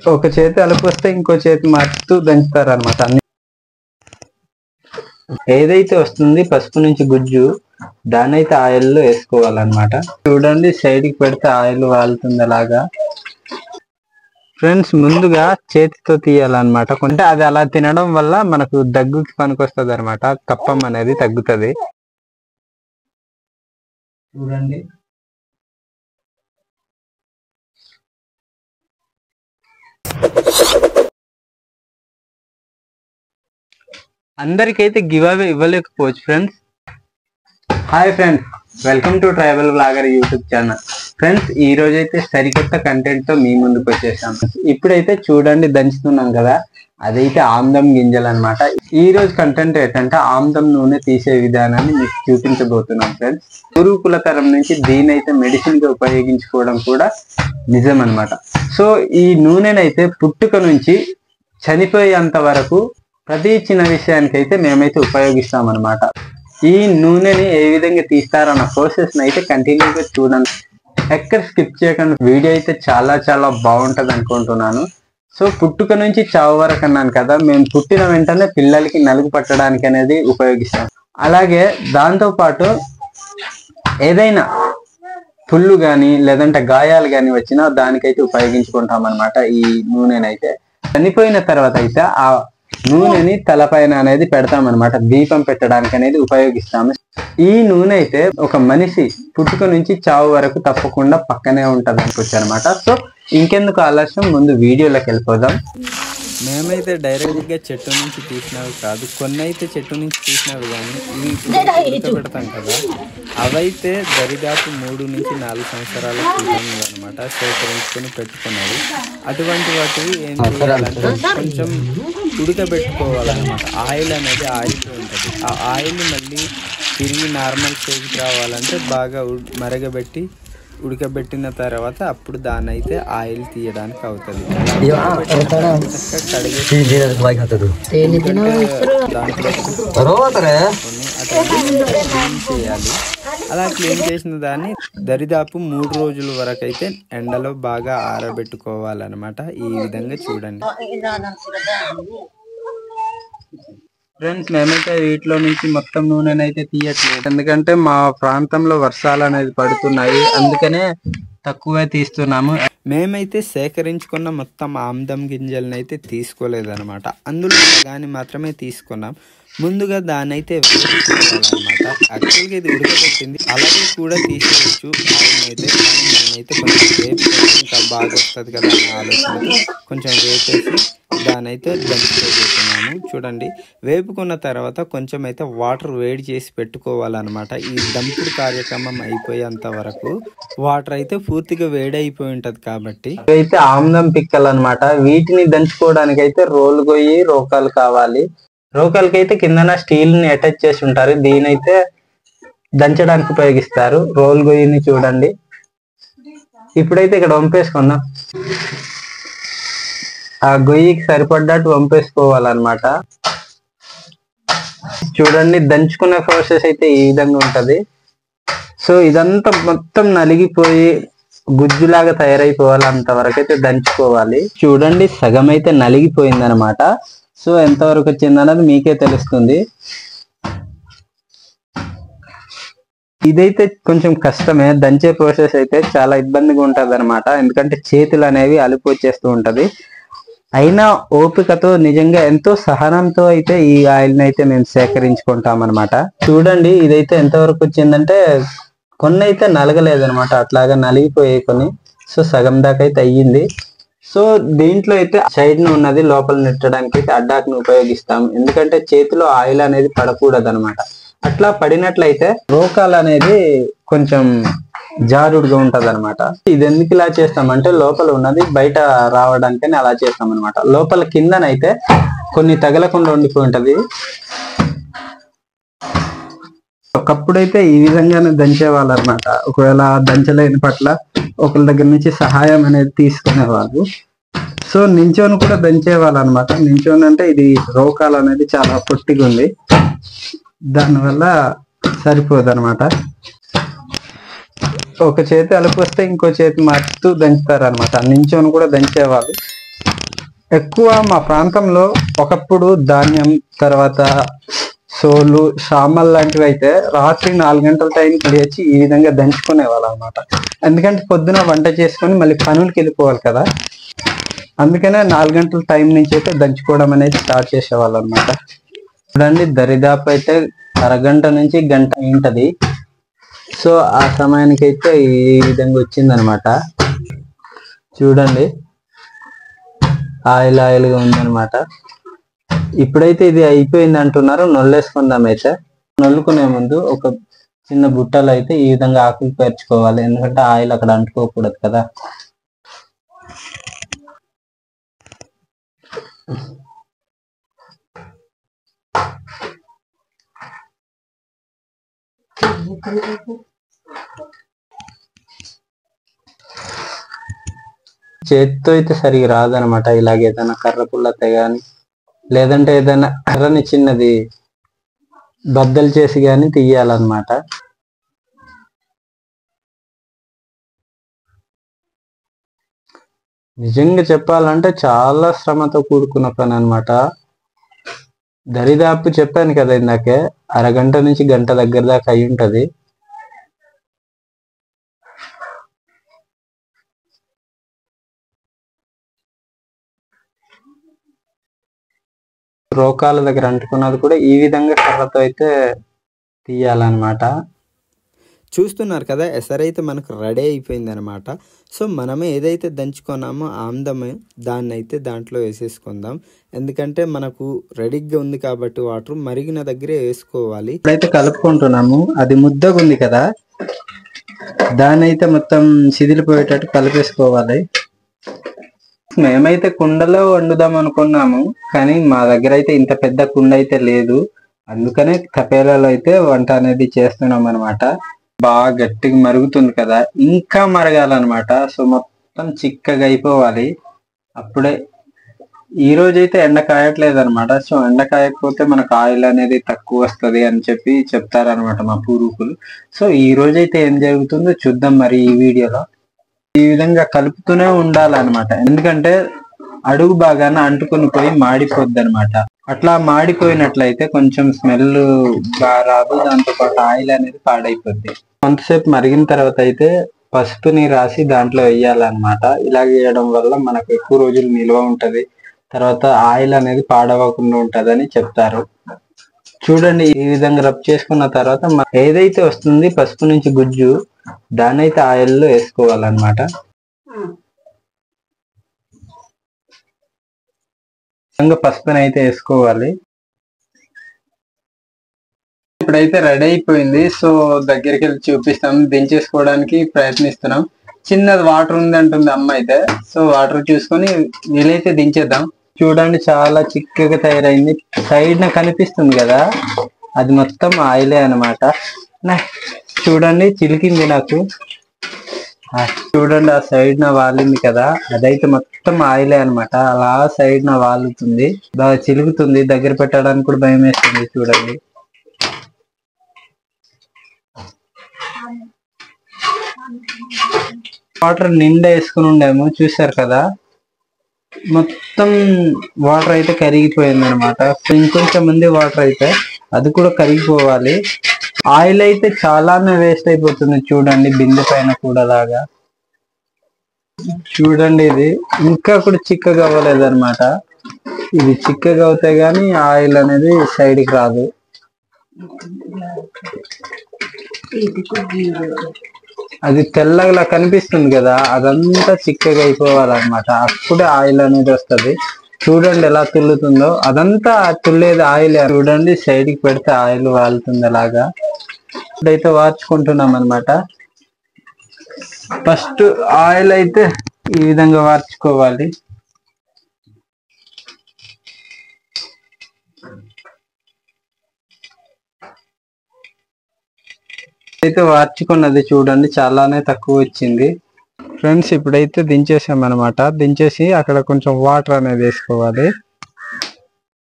ఒక చేతి అలుపు వస్తే ఇంకో చేతి మార్చుతూ దంచుతారు అనమాట. అన్ని ఏదైతే వస్తుంది పసుపు నుంచి గుజ్జు, దాన్ని అయితే ఆయిల్లో వేసుకోవాలన్నమాట. చూడండి సైడ్ కి పెడితే ఆయిల్ వాలుతుంది అలాగా. ఫ్రెండ్స్ ముందుగా చేతితో తీయాలన్నమాట. అంటే అది అలా తినడం వల్ల మనకు దగ్గుకి పనికొస్తుంది అనమాట. కప్పం అనేది తగ్గుతుంది. చూడండి అందరికైతే గివ్ అవే ఇవ్వలేకపోవచ్చు friends. Hi friends, welcome to tribal blogger YouTube channel. Friends ఈ రోజు అయితే సరికొత్త కంటెంట్ తో మీ ముందుకు వచ్చేసాం. ఇప్పుడైతే చూడండి దంచుతున్నాం కదా, అదైతే ఆమ్దం గింజలు అనమాట. ఈ రోజు కంటెంట్ ఏంటంటే ఆమ్దం నూనె తీసే విధానాన్ని మీకు చూపించబోతున్నాం ఫ్రెండ్స్. పూర్వీకుల తరం నుంచి దీనైతే మెడిసిన్ గా ఉపయోగించుకోవడం కూడా నిజం అనమాట. సో ఈ నూనెనైతే పుట్టుక నుంచి చనిపోయేంత వరకు ప్రతి చిన్న విషయానికైతే మేమైతే ఉపయోగిస్తాం అనమాట. ఈ నూనెని ఏ విధంగా తీస్తారన్న ప్రాసెస్ అయితే కంటిన్యూగా చూడండి, ఎక్కడ స్కిప్ చేయకుండా. వీడియో అయితే చాలా చాలా బాగుంటది అనుకుంటున్నాను. సో పుట్టుక నుంచి చావు వరకు అన్నాను కదా, మేము పుట్టిన వెంటనే పిల్లలకి నలుగు పట్టడానికి అనేది ఉపయోగిస్తాం. అలాగే దాంతో పాటు ఏదైనా పుళ్ళు కానీ లేదంటే గాయాలు కానీ వచ్చినా దానికైతే ఉపయోగించుకుంటాం అనమాట ఈ నూనెనైతే. చనిపోయిన తర్వాత అయితే ఆ నూనెని తలపైన అనేది పెడతామన్నమాట. దీపం పెట్టడానికి అనేది ఉపయోగిస్తాము. ఈ నూనె అయితే ఒక మనిషి పుట్టుక నుంచి చావు వరకు తప్పకుండా పక్కనే ఉంటది అనుకోవచ్చు అనమాట. సో ఇంకెందుకు ఆలస్యం, ముందు వీడియోలోకి వెళ్ళిపోదాం. మేమైతే డైరెక్ట్ గా చెట్టు నుంచి తీసినవి కాదు, కొన్ని అయితే చెట్టు నుంచి తీసినవి కానీ ఇవి పెడతాం కదా, అవైతే దరిదాపు 3 నుంచి 4 సంవత్సరాల క్రితం అనమాట సేకరించుకొని పెట్టుకున్నవి. అటువంటి వాటివి ఏం చేయాలంటే కొంచెం ఉడకబెట్టుకోవాలన్నమాట. ఆయిల్ అనేది ఆరిపోయి ఉంటుంది. ఆ ఆయిల్ మళ్ళీ తిరిగి నార్మల్ స్టేజ్కి రావాలంటే బాగా మరగబెట్టి ఉడకబెట్టిన తర్వాత అప్పుడు దాన్ని అయితే ఆయిల్ తీయడానికి అవుతుంది. చేయాలి. అలా క్లీన్ చేసిన దాన్ని దరిదాపు 3 రోజుల వరకు అయితే ఎండలో బాగా ఆరబెట్టుకోవాలన్నమాట. ఈ విధంగా చూడండి ఫ్రెండ్స్. మేమైతే వీటిలో నుంచి మొత్తం నూనెనైతే తీయట్లేదు, ఎందుకంటే మా ప్రాంతంలో వర్షాలు అనేది పడుతున్నాయి, అందుకనే తక్కువే తీస్తున్నాము. మేమైతే సేకరించుకున్న మొత్తం ఆమ్దం గింజలను అయితే తీసుకోలేదన్నమాట. అందులో దాన్ని మాత్రమే తీసుకున్నాం. ముందుగా దాన్ని అయితే వేసుకోవాలన్నమాట. యాక్చువల్గా ఇది ఉడకబెట్టింది, అలాగే కూడా తీసుకోవచ్చు అయితే. నేనైతే కొంచెం వేపి ఇంకా బాగా వస్తుంది కదా అనే ఆలోచనతో కొంచెం వేపేసి దాన్ని అయితే దంచుకోబోతున్నాము. చూడండి, వేపుకున్న తర్వాత కొంచెం అయితే వాటర్ వేడి చేసి పెట్టుకోవాలన్నమాట. ఈ దంపుడు కార్యక్రమం అయిపోయేంత వరకు వాటర్ అయితే పూర్తిగా వేడి అయిపోయి ఉంటది కాబట్టి. అయితే ఆమ్దం పిక్కలు అనమాట. వీటిని దంచుకోవడానికి అయితే రోలు గొయ్యి రోకాలు కావాలి. రోకాలకి అయితే కిందన స్టీల్ ని అటాచ్ చేసి ఉంటారు, దీనైతే దంచడానికి ఉపయోగిస్తారు. రోల్ గొయ్యిని చూడండి. ఇప్పుడైతే ఇక్కడ వంపేసుకుందాం. ఆ గొయ్యికి సరిపడ్డట్టు వంపేసుకోవాలన్నమాట. చూడండి, దంచుకునే ప్రాసెస్ అయితే ఈ విధంగా ఉంటది. సో ఇదంతా మొత్తం నలిగిపోయి గుజ్జులాగా తయారైపోవాలి, అంతవరకు అయితే దంచుకోవాలి. చూడండి, సగం అయితే నలిగిపోయింది అనమాట. సో ఎంతవరకు వచ్చింది అన్నది మీకే తెలుస్తుంది. ఇదైతే కొంచెం కష్టమే, దంచే ప్రాసెస్ అయితే చాలా ఇబ్బందిగా ఉంటది అనమాట. ఎందుకంటే చేతులు అనేవి అలుపు వచ్చేస్తూ ఉంటది. అయినా ఓపికతో నిజంగా ఎంతో సహనంతో అయితే ఈ ఆయిల్ని అయితే మేము సేకరించుకుంటాం అనమాట. చూడండి, ఇదైతే ఎంతవరకు వచ్చిందంటే కొన్ని అయితే నలగలేదనమాట, అట్లాగా నలిగిపోయాయి కొన్ని. సో సగం దాకా అయితే అయ్యింది. సో దీంట్లో అయితే సైడ్ ను ఉన్నది లోపల నెట్టడానికి అయితే అడ్డాకుని ఉపయోగిస్తాం, ఎందుకంటే చేతిలో ఆయిల్ అనేది పడకూడదు అనమాట. అట్లా పడినట్లయితే రోకాలు అనేది కొంచెం జారుడుగా ఉంటది అనమాట. ఇది ఎందుకు ఇలా చేస్తామంటే లోపల ఉన్నది బయట రావడానికని అలా చేస్తాం అనమాట. లోపల కిందనైతే కొన్ని తగలకుండా ఉండిపోయి ఉంటది. ఒకప్పుడైతే ఈ విధంగానే దంచేవాళ్ళు అనమాట. ఒకవేళ దంచలేని పట్ల ఒకరి దగ్గర నుంచి సహాయం అనేది తీసుకునేవాళ్ళు. సో నించోని కూడా దంచేవాళ్ళు అనమాట. నించోని అంటే ఇది రోకాలు అనేది చాలా పొట్టిగా ఉంది, దానివల్ల సరిపోదు అనమాట. ఒక చేతి అలుపు వస్తే ఇంకో చేతి మార్చుతూ దంచుతారు అనమాట. నించొని కూడా దంచేవాళ్ళు. ఎక్కువ మా ప్రాంతంలో ఒకప్పుడు ధాన్యం, తర్వాత సోలు, సామల్ లాంటివి అయితే రాత్రి 4 గంటల టైంకి లేచి ఈ విధంగా దంచుకునేవాళ్ళు అనమాట. ఎందుకంటే పొద్దున వంట చేసుకొని మళ్ళీ పనులకి వెళ్ళిపోవాలి కదా, అందుకనే 4 గంటల టైం నుంచి అయితే దంచుకోవడం అనేది స్టార్ట్ చేసేవాళ్ళు అనమాట. చూడండి, దరిదాపు అయితే అరగంట నుంచి గంట ఉంటది. సో ఆ సమయానికి అయితే ఈ విధంగా వచ్చిందనమాట. చూడండి, ఆయిల్ ఆయిల్గా ఉందనమాట. ఇప్పుడైతే ఇది అయిపోయింది అంటున్నారు. నొల్లేసుకుందాం. అయితే నొల్లుకునే ముందు ఒక చిన్న బుట్టలు అయితే ఈ విధంగా ఆకులు పేర్చుకోవాలి, ఎందుకంటే ఆయిల్ అక్కడ అంటుకోకూడదు కదా. చేతితో అయితే సరిగా రాదనమాట. ఇలాగ ఏదైనా కర్ర పుల్లతే గాని, లేదంటే ఏదైనా కర్రని చిన్నది బద్దలు చేసి గాని తీయాలన్నమాట. నిజంగా చెప్పాలంటే చాలా శ్రమతో కూడుకున్న పని అనమాట. దరిదాపు చెప్పాను కదా ఇందాకే, అరగంట నుంచి గంట దగ్గర దాకా అయి ఉంటది. రోకాల దగ్గర అంటుకున్నది కూడా ఈ విధంగా కర్రతో అయితే తీయాలన్నమాట. చూస్తున్నారు కదా, ఎసరైతే మనకు రెడీ అయిపోయింది అనమాట. సో మనమే ఏదైతే దంచుకున్నామో ఆమ్దమే దాన్ని అయితే దాంట్లో వేసేసుకుందాం. ఎందుకంటే మనకు రెడీగా ఉంది కాబట్టి వాటర్ మరిగిన దగ్గరే వేసుకోవాలి. ఇప్పుడైతే కలుపుకుంటున్నాము. అది ముద్దగా ఉంది కదా, దాన్ని అయితే మొత్తం సిదిలిపోయేటట్టు కలిపేసుకోవాలి. మేమైతే కుండలో వండుదాం అనుకున్నాము, కానీ మా దగ్గర అయితే ఇంత పెద్ద కుండ అయితే లేదు. అందుకనే తపేలలో అయితే వంట అనేది చేస్తున్నాం అనమాట. బాగా గట్టిగా మరుగుతుంది కదా, ఇంకా మరగాలన్నమాట. సో మొత్తం చిక్కగా అయిపోవాలి. అప్పుడే ఈ రోజైతే ఎండ కాయట్లేదు అనమాట. సో ఎండ కాయకపోతే మనకు ఆయిల్ అనేది తక్కువ వస్తుంది అని చెప్పి చెప్తారనమాట మా పూర్వీకులు. సో ఈ రోజైతే ఏం జరుగుతుందో చూద్దాం మరి ఈ వీడియోలో. ఈ విధంగా కలుపుతూనే ఉండాలన్నమాట, ఎందుకంటే అడుగు బాగానే అంటుకొని పోయి మాడిపోద్ది అనమాట. అట్లా మాడిపోయినట్లయితే కొంచెం స్మెల్ బాగా రాదు, దాంతో పాటు ఆయిల్ అనేది పాడైపోద్ది. కొంతసేపు మరిగిన తర్వాత అయితే పసుపుని రాసి దాంట్లో వేయాలన్నమాట. ఇలాగ వేయడం వల్ల మనకు ఎక్కువ రోజులు నిల్వ ఉంటది, తర్వాత ఆయిల్ అనేది పాడవకుండా ఉంటదని చెప్తారు. చూడండి, ఈ విధంగా రబ్ చేసుకున్న తర్వాత ఏదైతే వస్తుంది పసుపు నుంచి గుజ్జు, దాన్ని అయితే ఆయిల్లో వేసుకోవాలన్నమాట. పసుపుని అయితే వేసుకోవాలి. ఇప్పుడైతే రెడీ అయిపోయింది. సో దగ్గరికి వెళ్ళి చూపిస్తాం, దించేసుకోవడానికి ప్రయత్నిస్తున్నాం. చిన్నది వాటర్ ఉంది అంటుంది అమ్మ అయితే. సో వాటర్ చూసుకొని వీలైతే దించేద్దాం. చూడండి, చాలా చిక్కగా తయారైంది. సైడ్ న కనిపిస్తుంది కదా, అది మొత్తం ఆయిలే అనమాట. చూడండి, చిలికింది నాకు. చూడండి, ఆ సైడ్ న వాలింది కదా, అదైతే మొత్తం ఆయిలే అనమాట. అలా సైడ్ న వాలుతుంది, బాగా చిలుగుతుంది. దగ్గర పెట్టడానికి కూడా భయం వేస్తుంది. చూడండి, వాటర్ నిండా వేసుకుని ఉండేమో, చూసారు కదా, మొత్తం వాటర్ అయితే కరిగిపోయింది అనమాట. ఇంకొంచెం ఉంది వాటర్ అయితే, అది కూడా కరిగిపోవాలి. ఆయిల్ అయితే చాలానే వేస్ట్ అయిపోతుంది. చూడండి, బిందె పైన కూడా లాగా. చూడండి, ఇది ఇంకా కూడా చిక్కగా అవ్వలేదు అనమాట. ఇది చిక్కగా అవుతే గానీ ఆయిల్ అనేది సైడ్కి రాదు. అది తెల్లగా కనిపిస్తుంది కదా, అదంతా చిక్కగా అయిపోవాలన్నమాట. అప్పుడే ఆయిల్ అనేది వస్తుంది. చూడండి ఎలా తుల్లుతుందో, అదంతా తుల్లేది ఆయిల్. చూడండి, సైడ్ కి పెడితే ఆయిల్ వాలుతుంది అలాగా. ఇప్పుడైతే వార్చుకుంటున్నాం అనమాట. ఫస్ట్ ఆయిల్ అయితే ఈ విధంగా వార్చుకోవాలి. అయితే వార్చుకున్నది చూడండి, చాలానే తక్కువ వచ్చింది. ఫ్రెండ్స్, ఇప్పుడైతే దించేసాం అనమాట. దించేసి అక్కడ కొంచెం వాటర్ అనేది వేసుకోవాలి.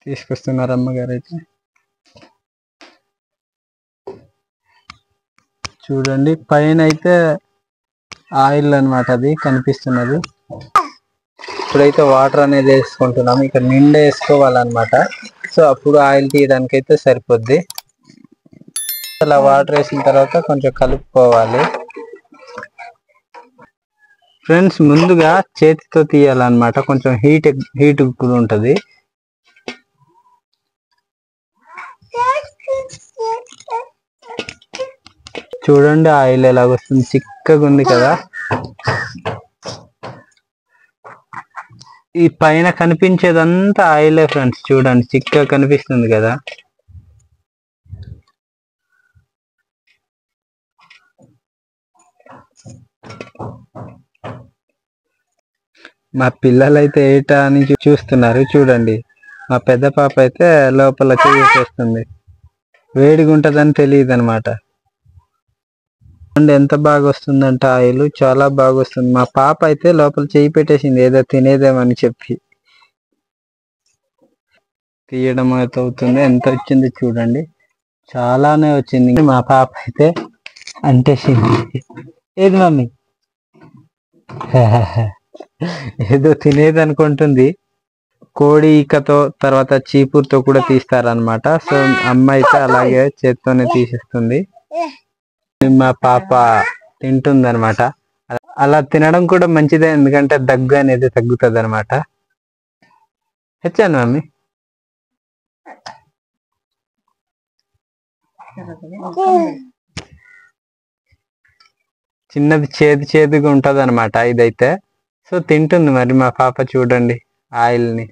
తీసుకొస్తున్నారు అమ్మగారు అయితే. చూడండి, పైన అయితే ఆయిల్ అన్నమాట, అది కనిపిస్తున్నది. ఇప్పుడైతే వాటర్ అనేది వేసుకుంటున్నాం, ఇక్కడ నిండా వేసుకోవాలన్నమాట. సో అప్పుడు ఆయిల్ తీయడానికి అయితే సరిపోద్ది. అలా వాటర్ వేసిన తర్వాత కొంచెం కలుపుకోవాలి ఫ్రెండ్స్. ముందుగా చేతితో తీయాలన్నమాట, కొంచెం హీట్ కూడా ఉంటుంది. చూడండి ఆయిల్ ఎలాగొస్తుంది, చిక్కగా ఉంది కదా. ఈ పైన కనిపించేదంతా ఆయిలే ఫ్రెండ్స్, చూడండి చిక్కగా కనిపిస్తుంది కదా. మా పిల్లలైతే ఏటా అని చూస్తున్నారు చూడండి. మా పెద్ద పాప అయితే లోపల చేస్తుంది, వేడిగా ఉంటుందని తెలియదు అనమాట. ఎంత బాగా వస్తుందంటే ఆయిల్, చాలా బాగా వస్తుంది. మా పాప అయితే లోపల చేయి పెట్టేసింది ఏదో తినేదేమని చెప్పి. తీయడం అయితే అవుతుంది. ఎంత వచ్చింది చూడండి, చాలానే వచ్చింది. మా పాప అయితే అంటేసింది. ఏది మమ్మీ ఏదో తినేది అనుకుంటుంది. కోడి ఈకతో తర్వాత చీపురుతో కూడా తీస్తారనమాట. సో అమ్మ అయితే అలాగే చేత్తోనే తీసేస్తుంది. మా పాప తింటుంది అనమాట. అలా తినడం కూడా మంచిదే, ఎందుకంటే దగ్గు అనేది తగ్గుతుంది అనమాట. తెచ్చాను మమ్మీ. చిన్నది చేదుగా ఉంటది అనమాట ఇదైతే. సో తింటుంది మరి మా పాప చూడండి ఆయిల్ ని.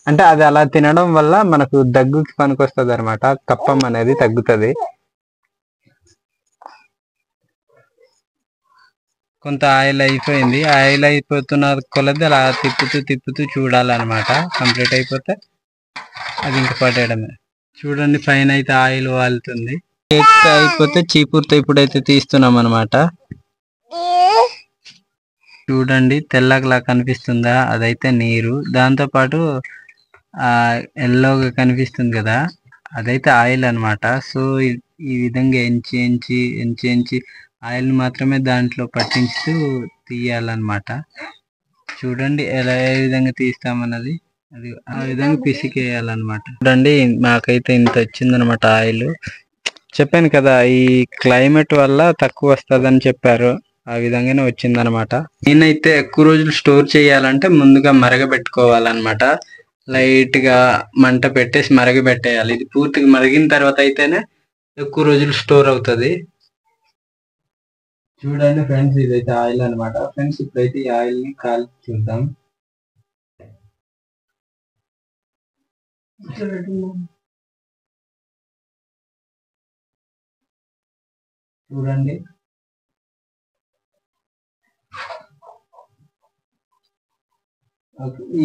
అంటే అది అలా తినడం వల్ల మనకు దగ్గుకి పనికొస్తుంది అనమాట, కప్పం అనేది తగ్గుతుంది. కొంత ఆయిల్ అయిపోయింది, ఆయిల్ అయిపోతున్న కొలది అలా తిప్పుతూ చూడాలన్నమాట. కంప్లీట్ అయిపోతే అది ఇంక పడేయడమే. చూడండి పైన అయితే ఆయిల్ వాలుతుంది. కేక్ అయిపోతే చీపురుతో ఇప్పుడైతే తీస్తున్నాం అనమాట. చూడండి తెల్లగా కనిపిస్తుందా, అదైతే నీరు. దాంతో పాటు ఎల్లోగా కనిపిస్తుంది కదా, అదైతే ఆయిల్ అనమాట. సో ఈ విధంగా ఎంచి ఆయిల్ మాత్రమే దాంట్లో పట్టించుతూ తీయాలన్నమాట. చూడండి ఏ విధంగా తీస్తామన్నది, అది ఆ విధంగా పిసికేయాలన్నమాట. చూడండి మాకైతే ఇంత వచ్చిందనమాట ఆయిల్. చెప్పాను కదా ఈ క్లైమేట్ వల్ల తక్కువ వస్తుందని చెప్పారు, ఆ విధంగానే వచ్చిందనమాట. నేనైతే ఎక్కువ రోజులు స్టోర్ చేయాలంటే ముందుగా మరగబెట్టుకోవాలన్నమాట. లైట్ గా మంట పెట్టేసి మరగబెట్టేయాలి. ఇది పూర్తిగా మరిగిన తర్వాత అయితేనే ఎక్కువ రోజులు స్టోర్ అవుతుంది. చూడండి ఫ్రెండ్స్, ఇదైతే ఆయిల్ అనమాట. ఫ్రెండ్స్ ఇప్పుడైతే ఈ ఆయిల్ ని కాల్చి చూద్దాం. చూడండి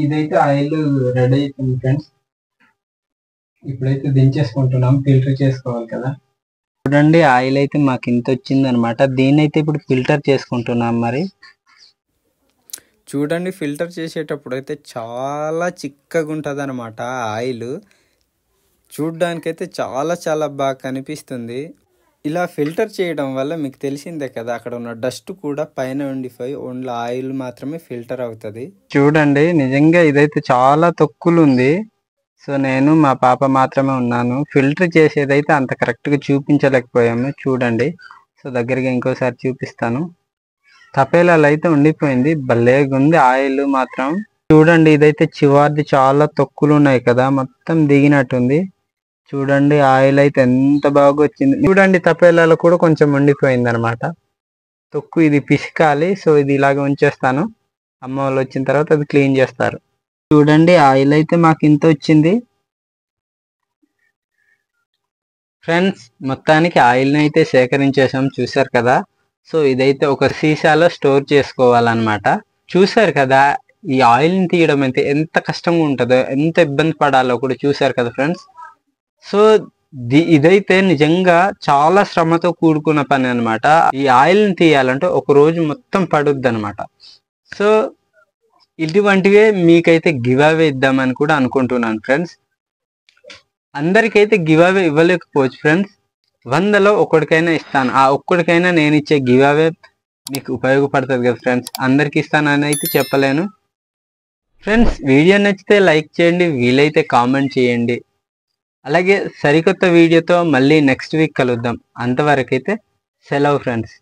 ఇదైతే ఆయిల్ రెడీ అయిపోయింది ఫ్రెండ్స్. ఇప్పుడైతే దించేసుకుంటున్నాం, ఫిల్టర్ చేసుకోవాలి కదా. చూడండి ఆయిల్ అయితే మాకు ఇంత వచ్చింది అనమాట. దీన్ని అయితే ఇప్పుడు ఫిల్టర్ చేసుకుంటున్నాం. మరి చూడండి ఫిల్టర్ చేసేటప్పుడు అయితే చాలా చిక్కగా ఉంటుంది అనమాట ఆయిల్. చూడ్డానికైతే చాలా బాగా కనిపిస్తుంది. ఇలా ఫిల్టర్ చేయడం వల్ల మీకు తెలిసిందే కదా, అక్కడ ఉన్న డస్ట్ కూడా పైన ఉండిపోయి ఓన్లీ ఆయిల్ మాత్రమే ఫిల్టర్ అవుతుంది. చూడండి నిజంగా ఇదైతే చాలా తక్కువ ఉంది. సో నేను మా పాప మాత్రమే ఉన్నాను. ఫిల్టర్ చేసేదైతే అంత కరెక్ట్గా చూపించలేకపోయాము. చూడండి, సో దగ్గరగా ఇంకోసారి చూపిస్తాను. తపేలాలు అయితే ఉండిపోయింది, భలేగా ఉంది ఆయిల్ మాత్రం. చూడండి ఇదైతే చివరిది చాలా తొక్కులు ఉన్నాయి కదా, మొత్తం దిగినట్టుంది. చూడండి ఆయిల్ అయితే ఎంత బాగా వచ్చింది. చూడండి తపేలాలో కూడా కొంచెం ఉండిపోయింది అనమాట తొక్కు. ఇది పిసికాలి. సో ఇది ఇలాగ ఉంచేస్తాను, అమ్మ వాళ్ళు వచ్చిన తర్వాత అది క్లీన్ చేస్తారు. చూడండి ఆయిల్ అయితే మాకు ఇంత వచ్చింది ఫ్రెండ్స్. మొత్తానికి ఆయిల్ని అయితే సేకరించేసాం, చూసారు కదా. సో ఇదైతే ఒక సీసాలో స్టోర్ చేసుకోవాలన్నమాట. చూసారు కదా ఈ ఆయిల్ని తీయడం అయితే ఎంత కష్టంగా ఉంటుందో, ఎంత ఇబ్బంది పడాలో కూడా చూసారు కదా ఫ్రెండ్స్. సో ఇదైతే నిజంగా చాలా శ్రమతో కూడుకున్న పని అనమాట. ఈ ఆయిల్ని తీయాలంటే ఒక రోజు మొత్తం పడుద్ది అనమాట. సో ఇటువంటివే మీకైతే గివ్ అవే ఇద్దామని కూడా అనుకుంటున్నాను ఫ్రెండ్స్. అందరికైతే గివ్ అవే ఇవ్వలేకపోవచ్చు ఫ్రెండ్స్, 100లో ఒకటికైనా ఇస్తాను. ఆ ఒక్కడికైనా నేను ఇచ్చే గివ్ అవే మీకు ఉపయోగపడుతుంది కదా ఫ్రెండ్స్. అందరికి ఇస్తానని అయితే చెప్పలేను ఫ్రెండ్స్. వీడియో నచ్చితే లైక్ చేయండి, వీలైతే కామెంట్ చేయండి. అలాగే సరికొత్త వీడియోతో మళ్ళీ నెక్స్ట్ వీక్ కలుద్దాం. అంతవరకైతే సెలవు ఫ్రెండ్స్.